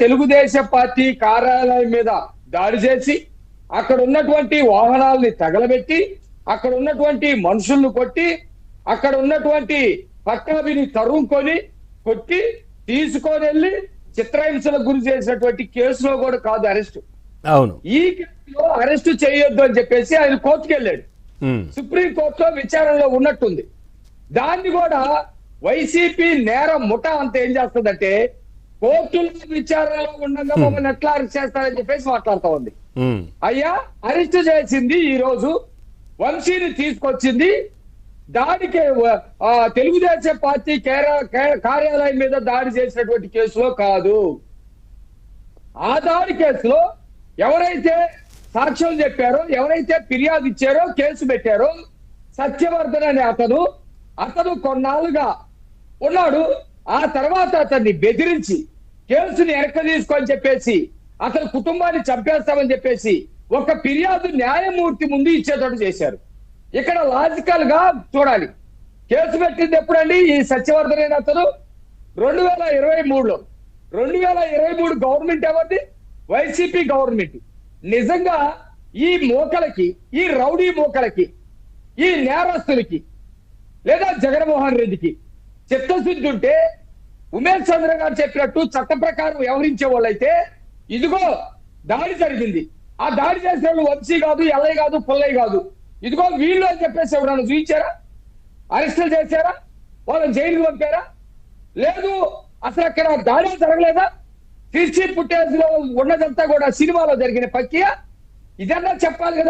Telugu Desam party కార్యాలయం మీద దాడి చేసి అక్కడ ఉన్నటువంటి వాహనాలని తగలబెట్టి అక్కడ ఉన్నటువంటి మనుషులను కొట్టి అక్కడ ఉన్నటువంటి పట్టాభిని తరుముకొని కొట్టి తీసుకొని వెళ్ళి చిత్రహింసలకు గురి చేసినటువంటి కేసులో కూడా కాదు అరెస్ట్. అవును, ఈ కేసులో అరెస్ట్ చేయొద్దు అని చెప్పేసి ఆయన కోర్టుకు వెళ్ళాడు. సుప్రీం కోర్టులో విచారణలో ఉన్నట్టుంది. దాన్ని కూడా వైసీపీ నేర ముఠా అంతా ఏం చేస్తుందంటే కోర్టులో విచారణలో ఉండగా మమ్మల్ని ఎట్లా అరెస్ట్ చేస్తారని చెప్పేసి మాట్లాడుతూ ఉంది. అయ్యా, అరెస్ట్ చేసింది ఈ రోజు వంశీని తీసుకొచ్చింది దాడికి తెలుగుదేశం పార్టీ కార్యాలయం మీద దాడి చేసినటువంటి కేసులో కాదు. ఆ దాడి కేసులో ఎవరైతే సాక్ష్యం చెప్పారో, ఎవరైతే ఫిర్యాదు ఇచ్చారో, కేసు పెట్టారో సత్యవర్ధన్ అనే అతను కొన్నాళ్ళుగా ఉన్నాడు. ఆ తర్వాత అతన్ని బెదిరించి కేసుని వెనక్కి తీసుకొని చెప్పేసి అతని కుటుంబాన్ని చంపేస్తామని చెప్పేసి ఒక ఫిర్యాదు న్యాయమూర్తి ముందు ఇచ్చేటట్టు చేశారు. ఇక్కడ లాజికల్ గా చూడాలి. కేసు పెట్టింది ఎప్పుడండి? ఈ సత్యవర్ధన్ అనే అతను 2023లో. 2023 గవర్నమెంట్ ఎవరిది? YCP government. నిజంగా ఈ మోకలకి, ఈ రౌడీ మోకలకి, ఈ నేరస్తులకి లేదా జగన్మోహన్ రెడ్డికి చిత్తశుద్ధి ఉంటే ఉమేష్ చంద్ర గారు చెప్పినట్టు చట్ట ప్రకారం వ్యవహరించే వాళ్ళైతే ఇదిగో దాడి జరిగింది, ఆ దాడి చేసిన వాళ్ళు వంశీ కాదు, ఎల్లయ్య కాదు, పుల్లయ్య కాదు, ఇదిగో వీళ్ళు అని చెప్పేసి ఎవరన్నా చూపించారా? అరెస్టులు చేశారా? వాళ్ళని జైలుకి పంపారా? లేదు. అసలు అక్కడ దాడి జరగలేదా? తీర్చి పుట్టేసి ఉన్నదంతా కూడా సినిమాలో జరిగిన పక్కియా? ఇదన్నా చెప్పాలి కదా.